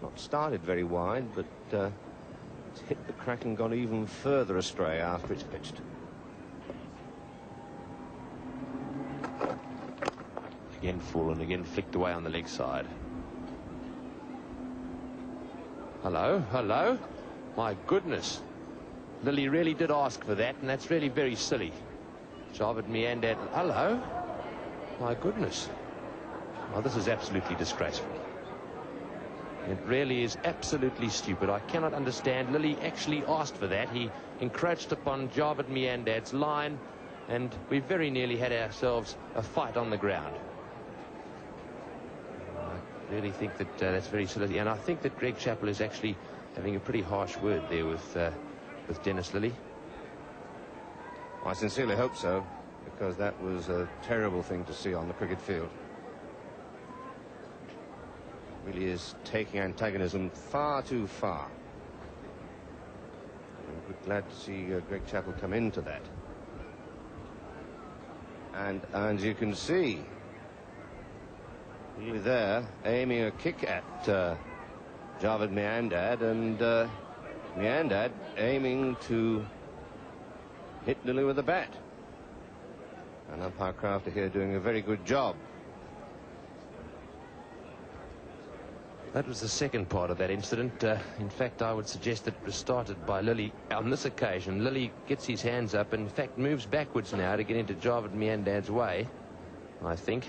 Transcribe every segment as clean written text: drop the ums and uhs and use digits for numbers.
Not started very wide, but it's hit the crack and gone even further astray after it's pitched. Again full and again flicked away on the leg side. Hello, hello. My goodness. Lillee really did ask for that, and that's really very silly. Javed Miandad, hello. My goodness. Well, this is absolutely disgraceful. It really is absolutely stupid. I cannot understand. Lillee actually asked for that. He encroached upon Javed Miandad's line, and we very nearly had ourselves a fight on the ground. I really think that that's very silly, and I think that Greg Chappell is actually having a pretty harsh word there with Dennis Lillee. I sincerely hope so, because that was a terrible thing to see on the cricket field. Really is taking antagonism far too far. We're glad to see Greg Chappell come into that. And as you can see, really there, aiming a kick at Javed Miandad, and Miandad aiming to hit Lillee with a bat. And umpire Crafter here doing a very good job. That was the second part of that incident. In fact, I would suggest that it was started by Lillee on this occasion. Lillee gets his hands up and, in fact, moves backwards now to get into Javed Miandad's way, I think.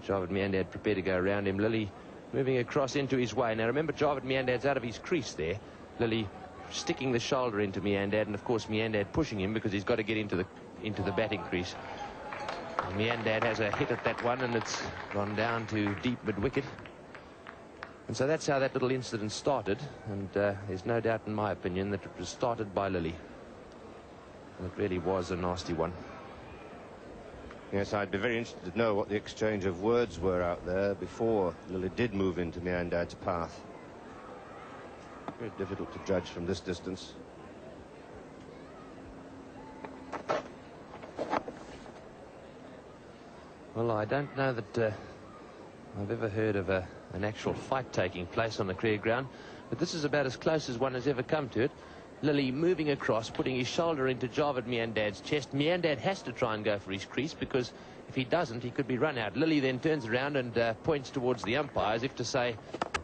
Javed Miandad prepared to go around him. Lillee moving across into his way. Now, remember, Javed Miandad's out of his crease there. Lillee sticking the shoulder into Miandad, and, of course, Miandad pushing him because he's got to get into the batting crease. And Miandad has a hit at that one, and it's gone down to deep mid-wicket. And so that's how that little incident started, and there's no doubt in my opinion that it was started by Lillee. And it really was a nasty one. Yes, I'd be very interested to know what the exchange of words were out there before Lillee did move into Miandad's path. Very difficult to judge from this distance. Well, I don't know that I've ever heard of an actual fight taking place on the cricket ground, but this is about as close as one has ever come to it. Lillee moving across, putting his shoulder into Javed Miandad's chest. Miandad has to try and go for his crease, because if he doesn't, he could be run out. Lillee then turns around and points towards the umpire, as if to say,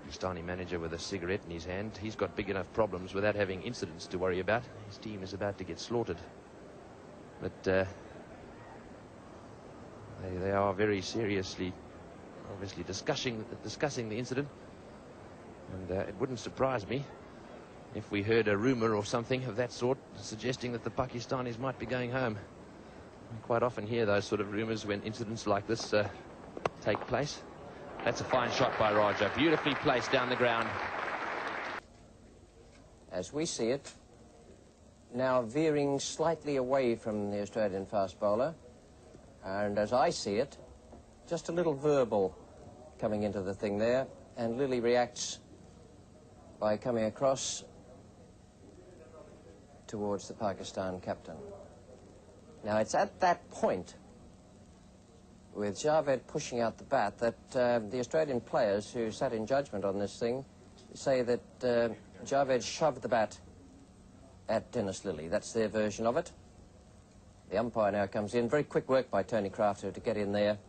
Pakistani manager with a cigarette in his hand, he's got big enough problems without having incidents to worry about. His team is about to get slaughtered. But they are very seriously, obviously, discussing the incident. And it wouldn't surprise me if we heard a rumour or something of that sort suggesting that the Pakistanis might be going home. We quite often hear those sort of rumours when incidents like this take place. That's a fine shot by Raja, beautifully placed down the ground. As we see it, now veering slightly away from the Australian fast bowler, and as I see it, just a little verbal coming into the thing there, and Lillee reacts by coming across towards the Pakistan captain. Now, it's at that point, with Javed pushing out the bat, that the Australian players who sat in judgment on this thing say that Javed shoved the bat at Dennis Lillee. That's their version of it. The umpire now comes in. Very quick work by Tony Crafter to get in there.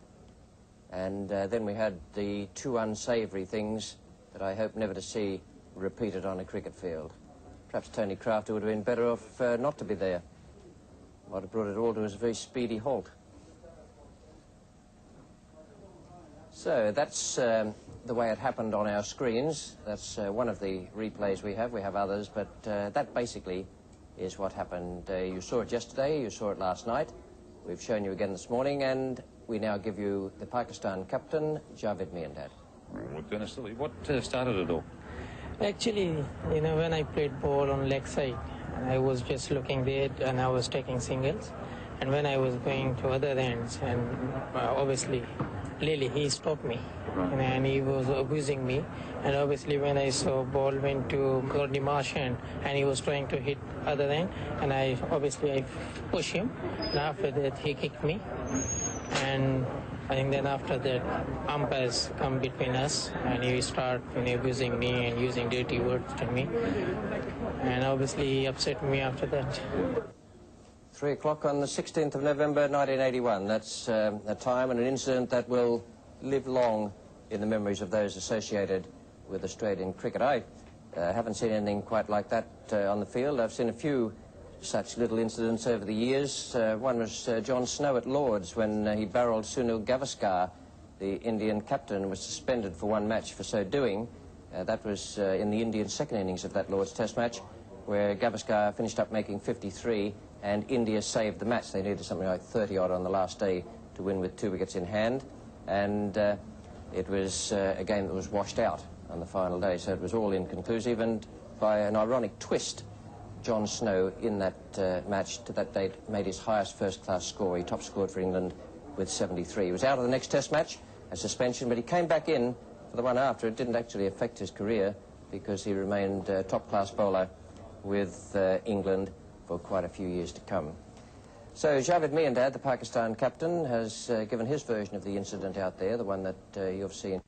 And then we had the two unsavoury things that I hope never to see repeated on a cricket field. Perhaps Tony Crafter would have been better off not to be there. Might have brought it all to a very speedy halt. So that's the way it happened on our screens. That's one of the replays we have. We have others, but that basically is what happened. You saw it yesterday, you saw it last night. We've shown you again this morning, and we now give you the Pakistan captain, Javed Miandad. Well, Dennis Lillee, what started it all? Actually, you know, when I played ball on leg side, I was just looking there and I was taking singles. And when I was going to other ends, and obviously Lillee, he stopped me, and he was abusing me. And obviously when I saw ball went to Gordy Marsh and he was trying to hit other end, and I pushed him, and after that he kicked me. And I think then after that, umpires come between us, and he start abusing me and using dirty words to me, and obviously he upset me after that. 3 o'clock on the 16th of November 1981. That's a time and an incident that will live long in the memories of those associated with Australian cricket. I haven't seen anything quite like that on the field. I've seen a few such little incidents over the years. One was John Snow at Lord's when he barreled Sunil Gavaskar, the Indian captain, was suspended for one match for so doing. That was in the Indian second innings of that Lord's Test match, where Gavaskar finished up making 53 and India saved the match. They needed something like 30-odd on the last day to win with 2 wickets in hand, and it was a game that was washed out on the final day, so it was all inconclusive, and by an ironic twist, John Snow in that match to that date made his highest first-class score. He top-scored for England with 73. He was out of the next Test match, a suspension, but he came back in for the one after. It didn't actually affect his career because he remained top-class bowler with England for quite a few years to come. So Javed Miandad, the Pakistan captain, has given his version of the incident out there, the one that you've seen.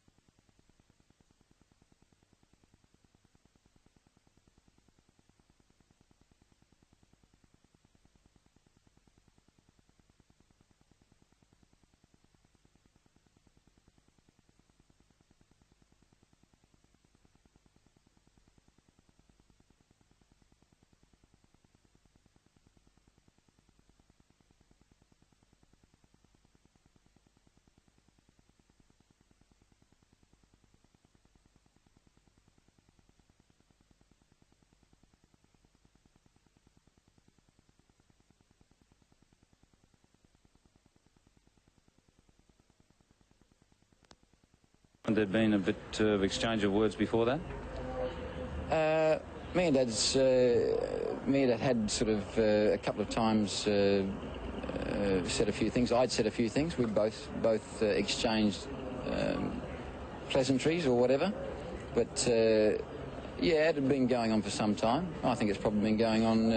Had there been a bit of exchange of words before that? Miandad had sort of a couple of times said a few things. I'd said a few things. We both exchanged pleasantries or whatever. But yeah, it had been going on for some time. I think it's probably been going on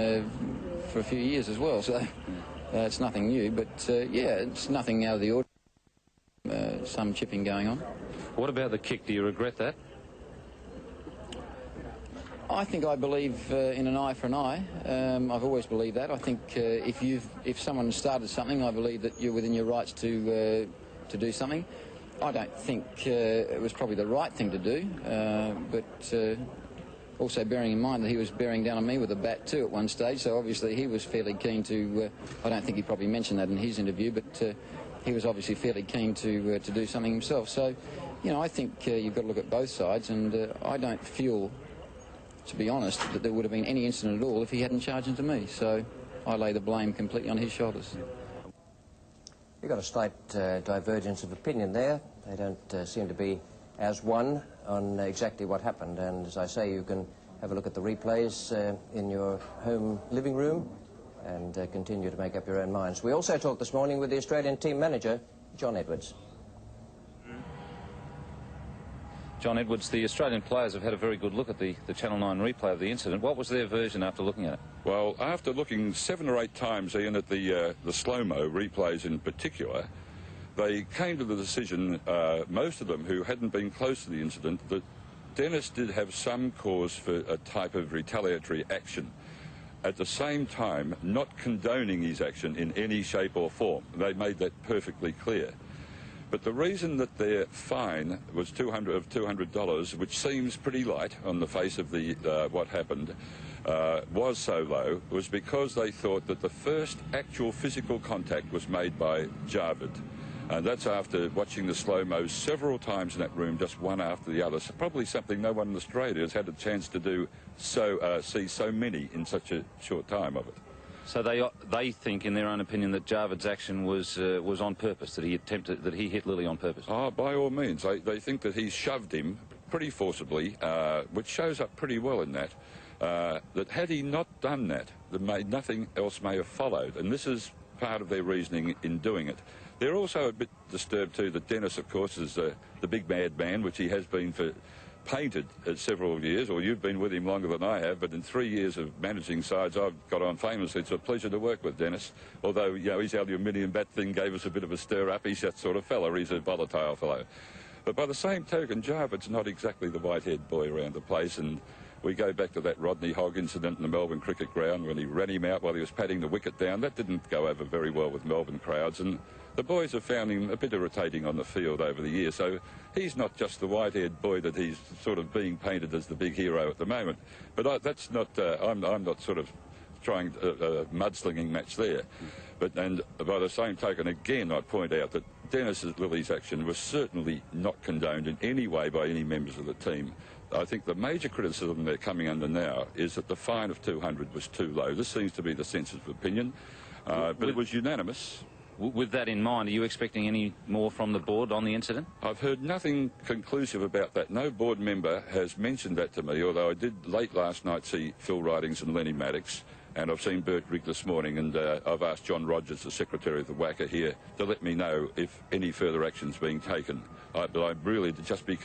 for a few years as well. So it's nothing new. But yeah, it's nothing out of the ordinary. Some chipping going on. What about the kick? Do you regret that? I believe in an eye for an eye. I've always believed that. I think if someone started something, I believe that you're within your rights to do something. I don't think it was probably the right thing to do, but also bearing in mind that he was bearing down on me with a bat too at one stage, so obviously he was fairly keen to, I don't think he probably mentioned that in his interview, but he was obviously fairly keen to do something himself. So, you know, I think you've got to look at both sides, and I don't feel, to be honest, that there would have been any incident at all if he hadn't charged into me. So I lay the blame completely on his shoulders. You've got a slight divergence of opinion there. They don't seem to be as one on exactly what happened. And as I say, you can have a look at the replays in your home living room and continue to make up your own minds. We also talked this morning with the Australian team manager, John Edwards. John Edwards, the Australian players have had a very good look at the Channel 9 replay of the incident. What was their version after looking at it? Well, after looking 7 or 8 times, Ian, at the slow-mo replays in particular, they came to the decision, most of them who hadn't been close to the incident, that Dennis did have some cause for a type of retaliatory action. At the same time, not condoning his action in any shape or form. They made that perfectly clear. But the reason that their fine was $200, which seems pretty light on the face of the what happened, was so low, was because they thought that the first actual physical contact was made by Javed. And that's after watching the slow-mos several times in that room, just one after the other. So probably something no one in Australia has had a chance to do, see so many in such a short time of it. So they think, in their own opinion, that Javed's action was on purpose, that he hit Lillee on purpose. Oh, by all means. They think that he shoved him pretty forcibly, which shows up pretty well in that. That had he not done that, nothing else may have followed. And this is part of their reasoning in doing it. They're also a bit disturbed too that Dennis, of course, is the big mad man, which he has been for painted several years, or you've been with him longer than I have, but in 3 years of managing sides, I've got on famously. It's a pleasure to work with Dennis. Although, you know, his aluminium bat thing gave us a bit of a stir-up. He's that sort of fella. He's a volatile fellow. But by the same token, Jarvid's not exactly the white-haired boy around the place, and we go back to that Rodney Hogg incident in the Melbourne cricket ground when he ran him out while he was patting the wicket down. That didn't go over very well with Melbourne crowds, and the boys have found him a bit irritating on the field over the years. So he's not just the white-haired boy that he's sort of being painted as the big hero at the moment. But that's not, I'm not sort of trying a mudslinging match there. And by the same token, again, I'd point out that Lillee's action was certainly not condoned in any way by any members of the team. I think the major criticism they're coming under now is that the fine of 200 was too low. This seems to be the sensitive opinion, but it was unanimous. With that in mind, are you expecting any more from the board on the incident? I've heard nothing conclusive about that. No board member has mentioned that to me, although I did late last night see Phil Ridings and Lenny Maddox, and I've seen Bert Rigg this morning, and I've asked John Rogers, the secretary of the WACA here, to let me know if any further action's being taken. But I'd really just be